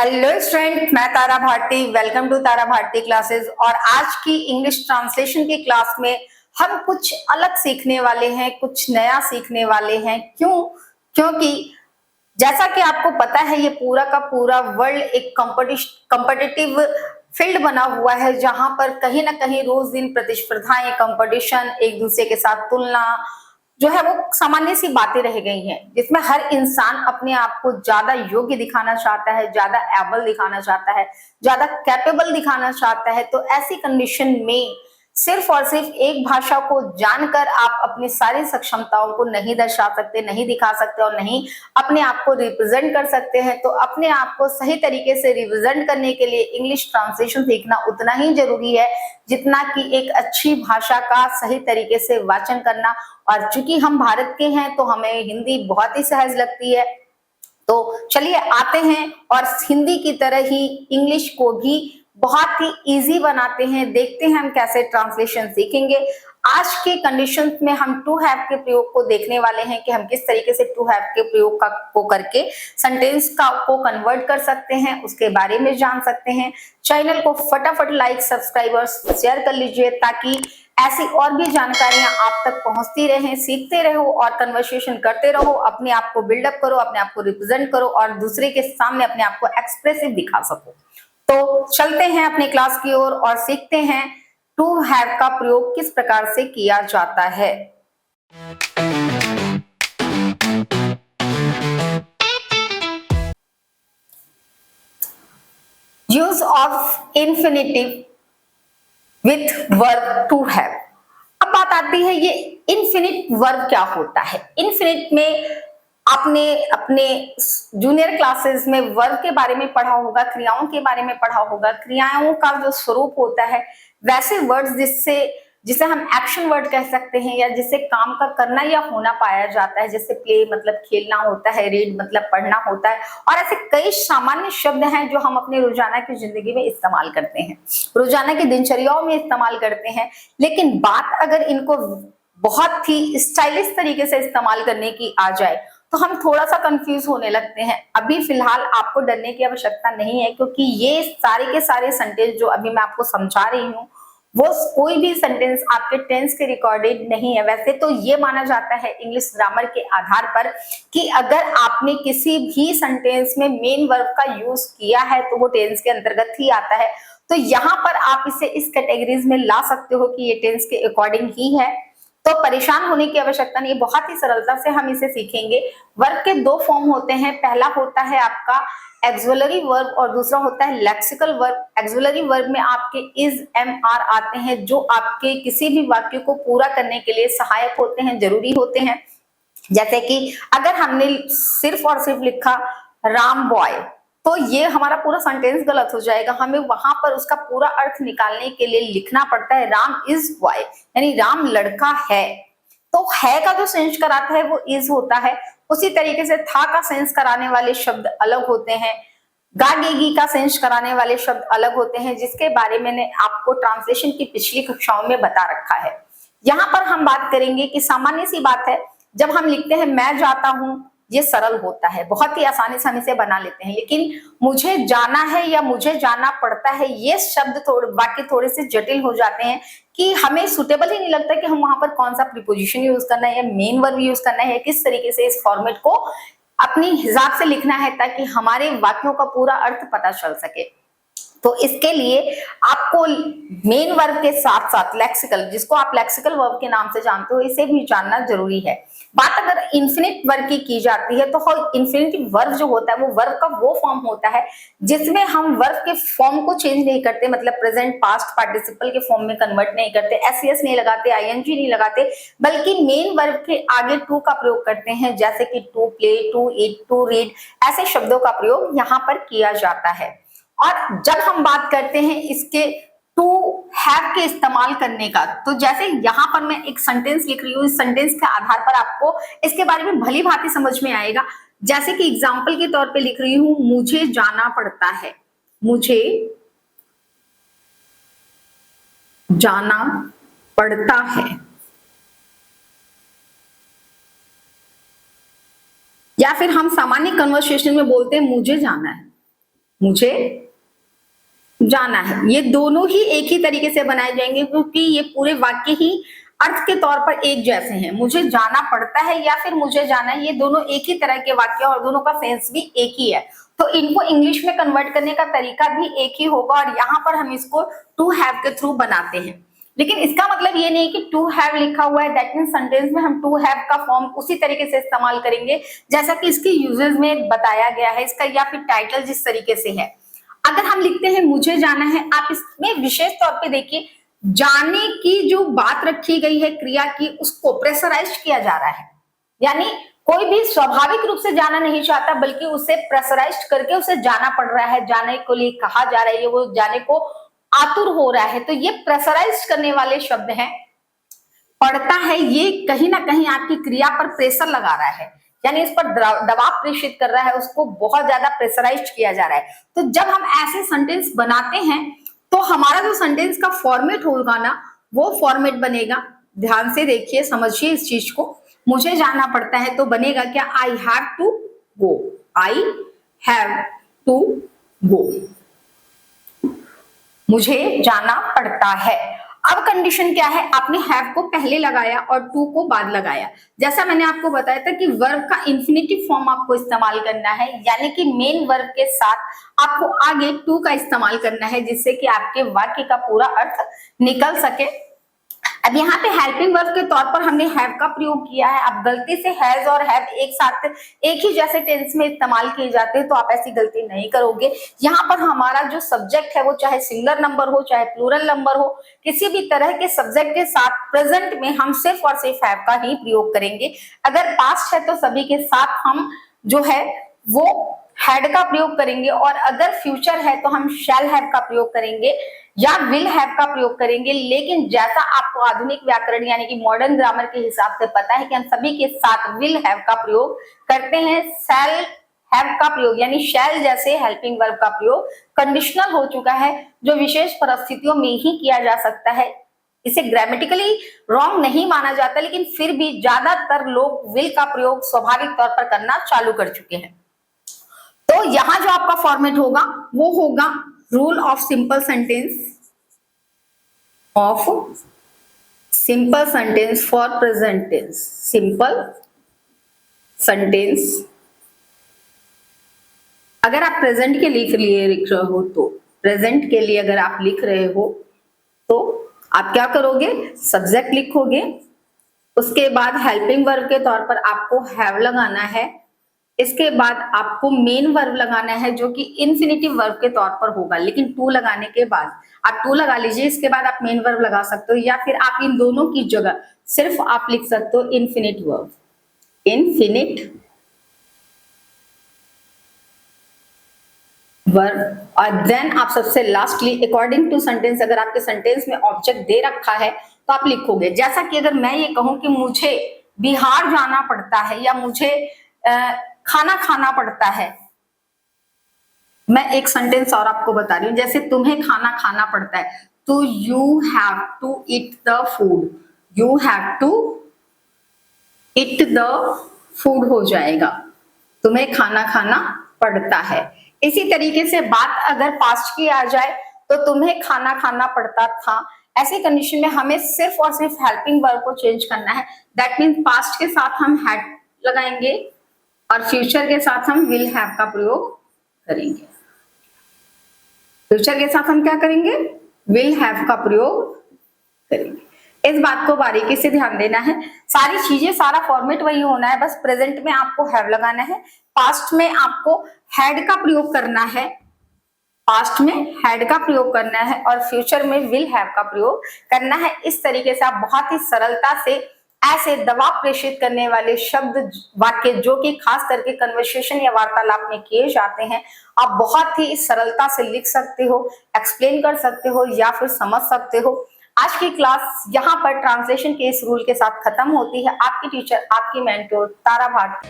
Hello student, मैं Tara Bharti. Welcome to Tara Bharti classes. और आज की इंग्लिश ट्रांसलेशन की क्लास में हम कुछ अलग सीखने वाले हैं, कुछ नया सीखने वाले हैं। क्योंकि जैसा कि आपको पता है, ये पूरा का पूरा वर्ल्ड एक कॉम्पिटिटिव फील्ड बना हुआ है, जहां पर कहीं ना कहीं रोज दिन प्रतिस्पर्धाएं, कंपटीशन, एक दूसरे के साथ तुलना जो है वो सामान्य सी बातें रह गई हैं, जिसमें हर इंसान अपने आप को ज्यादा योग्य दिखाना चाहता है, ज्यादा एबल दिखाना चाहता है, ज्यादा कैपेबल दिखाना चाहता है। तो ऐसी कंडीशन में सिर्फ और सिर्फ एक भाषा को जानकर आप अपनी सारी सक्षमताओं को नहीं दर्शा सकते, नहीं दिखा सकते और नहीं अपने आप को रिप्रेजेंट कर सकते हैं। तो अपने आप को सही तरीके से रिप्रेजेंट करने के लिए इंग्लिश ट्रांसलेशन सीखना उतना ही जरूरी है जितना कि एक अच्छी भाषा का सही तरीके से वाचन करना। और चूंकि हम भारत के हैं तो हमें हिंदी बहुत ही सहज लगती है। तो चलिए आते हैं और हिंदी की तरह ही इंग्लिश को भी बहुत ही इजी बनाते हैं। देखते हैं हम कैसे ट्रांसलेशन सीखेंगे। आज के कंडीशंस में हम टू हैव के प्रयोग को देखने वाले हैं कि हम किस तरीके से टू हैव के प्रयोग को करके सेंटेंस को कन्वर्ट कर सकते हैं, उसके बारे में जान सकते हैं। चैनल को फटाफट लाइक, सब्सक्राइब और शेयर कर लीजिए ताकि ऐसी और भी जानकारियां आप तक पहुंचती रहें। सीखते रहो और कन्वर्सेशन करते रहो, अपने आप को बिल्डअप करो, अपने आप को रिप्रेजेंट करो और दूसरे के सामने अपने आप को एक्सप्रेसिव दिखा सको। तो चलते हैं अपनी क्लास की ओर और सीखते हैं टू हैव का प्रयोग किस प्रकार से किया जाता है। Use of infinitive with verb to have. अब बात आती है ये इनफिनिट वर्ब क्या होता है। इनफिनिट में आपने अपने जूनियर क्लासेस में वर्ब के बारे में पढ़ा होगा, क्रियाओं के बारे में पढ़ा होगा। क्रियाओं का जो स्वरूप होता है, वैसे वर्ड्स जिसे हम एक्शन वर्ड कह सकते हैं या जिससे काम का करना या होना पाया जाता है, जैसे प्ले मतलब खेलना होता है, रीड मतलब पढ़ना होता है। और ऐसे कई सामान्य शब्द हैं जो हम अपने रोजाना की जिंदगी में इस्तेमाल करते हैं, रोजाना की दिनचर्याओं में इस्तेमाल करते हैं। लेकिन बात अगर इनको बहुत ही स्टाइलिश तरीके से इस्तेमाल करने की आ जाए तो हम थोड़ा सा कंफ्यूज होने लगते हैं। अभी फिलहाल आपको डरने की आवश्यकता नहीं है, क्योंकि ये सारे के सारे सेंटेंस जो अभी मैं आपको समझा रही हूँ वो कोई भी सेंटेंस आपके टेंस के रिकॉर्डेड नहीं है। वैसे तो ये माना जाता है इंग्लिश ग्रामर के आधार पर कि अगर आपने किसी भी सेंटेंस में मेन वर्ब का यूज किया है तो वो टेंस के अंतर्गत ही आता है। तो यहाँ पर आप इसे इस कैटेगरीज में ला सकते हो कि ये टेंस के अकॉर्डिंग ही है। तो परेशान होने की आवश्यकता नहीं, बहुत ही सरलता से हम इसे सीखेंगे। वर्ब के दो फॉर्म होते हैं, पहला होता है आपका एक्सुअलरी वर्ब और दूसरा होता है लेक्सिकल वर्ब। एक्सुअलरी वर्ब में आपके इज, एम, आर आते हैं जो आपके किसी भी वाक्य को पूरा करने के लिए सहायक होते हैं, जरूरी होते हैं। जैसे कि अगर हमने सिर्फ और सिर्फ लिखा राम बॉय तो ये हमारा पूरा सेंटेंस गलत हो जाएगा। हमें वहां पर उसका पूरा अर्थ निकालने के लिए लिखना पड़ता है राम इज बॉय, यानी राम लड़का है। तो है का जो सेंस कराता है वो इज होता है। उसी तरीके से था का सेंस कराने वाले शब्द अलग होते हैं, गागेगी का सेंस कराने वाले शब्द अलग होते हैं, जिसके बारे में मैंने आपको ट्रांसलेशन की पिछली कक्षाओं में बता रखा है। यहाँ पर हम बात करेंगे कि सामान्य सी बात है, जब हम लिखते हैं मैं जाता हूं, ये सरल होता है, बहुत ही आसानी से हम इसे बना लेते हैं। लेकिन मुझे जाना है या मुझे जाना पड़ता है, ये शब्द वाक्य थोड़े से जटिल हो जाते हैं कि हमें सुटेबल ही नहीं लगता कि हम वहां पर कौन सा प्रीपोजिशन यूज करना है या मेन वर्ब यूज करना है, किस तरीके से इस फॉर्मेट को अपनी हिसाब से लिखना है ताकि हमारे वाक्यों का पूरा अर्थ पता चल सके। तो इसके लिए आपको मेन वर्ब के साथ साथ लेक्सिकल, जिसको आप लेक्सिकल वर्ब के नाम से जानते हो, इसे भी जानना जरूरी है। बात अगर इन्फिनिट वर्ब की जाती है तो इन्फिनिटिव वर्ब जो होता है वो वर्ब का वो फॉर्म होता है जिसमें हम वर्ब के फॉर्म को चेंज नहीं करते, मतलब प्रेजेंट, पास्ट, पार्टिसिपल के फॉर्म में कन्वर्ट नहीं करते, एस नहीं लगाते, आईएनजी नहीं लगाते, बल्कि मेन वर्ब के आगे टू का प्रयोग करते हैं, जैसे कि to play, to eat, to read, ऐसे शब्दों का प्रयोग यहाँ पर किया जाता है। और जब हम बात करते हैं इसके टू हैव के इस्तेमाल करने का, तो जैसे यहां पर मैं एक सेंटेंस लिख रही हूँ, इस सेंटेंस के आधार पर आपको इसके बारे में भली भांति समझ में आएगा। जैसे कि एग्जांपल के तौर पे लिख रही हूं, मुझे जाना पड़ता है, मुझे जाना पड़ता है। या फिर हम सामान्य कन्वर्सेशन में बोलते हैं मुझे जाना है, मुझे जाना है। ये दोनों ही एक ही तरीके से बनाए जाएंगे क्योंकि ये पूरे वाक्य ही अर्थ के तौर पर एक जैसे हैं। मुझे जाना पड़ता है या फिर मुझे जाना है, ये दोनों एक ही तरह के वाक्य और दोनों का सेंस भी एक ही है। तो इनको इंग्लिश में कन्वर्ट करने का तरीका भी एक ही होगा और यहाँ पर हम इसको टू हैव के थ्रू बनाते हैं। लेकिन इसका मतलब ये नहीं कि टू हैव लिखा हुआ है दैट मीन सेंटेंस में हम टू हैव का फॉर्म उसी तरीके से इस्तेमाल करेंगे जैसा कि इसके यूजेस में बताया गया है इसका, या फिर टाइटल जिस तरीके से है। अगर हम लिखते हैं मुझे जाना है, आप इसमें विशेष तौर पे देखिए जाने की जो बात रखी गई है क्रिया की, उसको प्रेशराइज किया जा रहा है। यानी कोई भी स्वाभाविक रूप से जाना नहीं चाहता बल्कि उसे प्रेशराइज करके उसे जाना पड़ रहा है, जाने को लिए कहा जा रहा है, वो जाने को आतुर हो रहा है। तो ये प्रेशराइज करने वाले शब्द हैं। पड़ता है ये कहीं ना कहीं आपकी क्रिया पर प्रेशर लगा रहा है, यानी इस पर दबाव प्रेषित कर रहा है, उसको बहुत ज्यादा प्रेशराइज किया जा रहा है। तो जब हम ऐसे सेंटेंस बनाते हैं तो हमारा जो सेंटेंस का फॉर्मेट होगा ना, वो फॉर्मेट बनेगा। ध्यान से देखिए, समझिए इस चीज को। मुझे जाना पड़ता है तो बनेगा क्या? I have to go, I have to go, मुझे जाना पड़ता है। अब कंडीशन क्या है? आपने हैव को पहले लगाया और टू को बाद लगाया। जैसा मैंने आपको बताया था कि वर्ब का इंफिनिटिव फॉर्म आपको इस्तेमाल करना है, यानी कि मेन वर्ब के साथ आपको आगे टू का इस्तेमाल करना है जिससे कि आपके वाक्य का पूरा अर्थ निकल सके। अब यहाँ पे हेल्पिंग वर्ब के तौर पर हमने हैव का प्रयोग किया है। अब गलती से हैज और हैव एक साथ एक ही जैसे टेंस में इस्तेमाल किए जाते हैं तो आप ऐसी गलती नहीं करोगे। यहाँ पर हमारा जो सब्जेक्ट है वो चाहे सिंगुलर नंबर हो चाहे प्लूरल नंबर हो, किसी भी तरह के सब्जेक्ट के साथ प्रेजेंट में हम सिर्फ और सिर्फ हैव का ही प्रयोग करेंगे। अगर पास्ट है तो सभी के साथ हम जो है वो हैड का प्रयोग करेंगे, और अगर फ्यूचर है तो हम शैल हैव का प्रयोग करेंगे या विल हैव का प्रयोग करेंगे। लेकिन जैसा आपको आधुनिक व्याकरण यानी कि मॉडर्न ग्रामर के हिसाब से पता है कि हम सभी के साथ विल हैव का प्रयोग करते हैं। शैल हैव का प्रयोग यानी शैल जैसे हेल्पिंग वर्ब का प्रयोग कंडीशनल हो चुका है, जो विशेष परिस्थितियों में ही किया जा सकता है। इसे ग्रामेटिकली रॉन्ग नहीं माना जाता, लेकिन फिर भी ज्यादातर लोग विल का प्रयोग स्वाभाविक तौर पर करना चालू कर चुके हैं। तो यहां जो आपका फॉर्मेट होगा वो होगा rule of simple sentence for present tense. Simple sentence अगर आप प्रेजेंट के लिख रहे हो तो प्रेजेंट के लिए अगर आप लिख रहे हो तो आप क्या करोगे? सब्जेक्ट लिखोगे, उसके बाद हेल्पिंग वर्ब के तौर पर आपको हैव लगाना है, इसके बाद आपको मेन वर्ब लगाना है जो कि इन्फिनिटिव वर्ब के तौर पर होगा। लेकिन टू लगाने के बाद आप टू लगा लीजिए, इसके बाद आप मेन वर्ब लगा सकते हो, या फिर आप इन दोनों की जगह सिर्फ आप लिख सकते हो इन्फिनिट वर्ब, इन्फिनिट वर्ब। और देन आप सबसे लास्टली अकॉर्डिंग टू सेंटेंस, अगर आपके सेंटेंस में ऑब्जेक्ट दे रखा है तो आप लिखोगे। जैसा कि अगर मैं ये कहूं कि मुझे बिहार जाना पड़ता है या मुझे खाना खाना पड़ता है, मैं एक सेंटेंस और आपको बता रही हूँ। जैसे तुम्हें खाना खाना पड़ता है तो you have to eat the food, you have to eat the food हो जाएगा, तुम्हें खाना खाना पड़ता है। इसी तरीके से बात अगर पास्ट की आ जाए तो तुम्हें खाना खाना पड़ता था। ऐसी कंडीशन में हमें सिर्फ और सिर्फ हेल्पिंग वर्ब को चेंज करना है। दैट मीन्स पास्ट के साथ हम हैड लगाएंगे और फ्यूचर के साथ हम विल हैव का प्रयोग करेंगे। फ्यूचर के साथ हम क्या करेंगे? विल हैव का प्रयोग करेंगे। इस बात को बारीकी से ध्यान देना है। सारी चीजें, सारा फॉर्मेट वही होना है, बस प्रेजेंट में आपको हैव लगाना है, पास्ट में आपको हैड का प्रयोग करना है, पास्ट में हैड का प्रयोग करना है और फ्यूचर में विल हैव का प्रयोग करना है। इस तरीके से आप बहुत ही सरलता से ऐसे दबाव प्रेषित करने वाले शब्द वाक्य जो कि खास करके कन्वर्सेशन या वार्तालाप में किए जाते हैं, आप बहुत ही सरलता से लिख सकते हो, एक्सप्लेन कर सकते हो या फिर समझ सकते हो। आज की क्लास यहाँ पर ट्रांसलेशन के इस रूल के साथ खत्म होती है। आपकी टीचर, आपकी मेंटोर तारा भाट।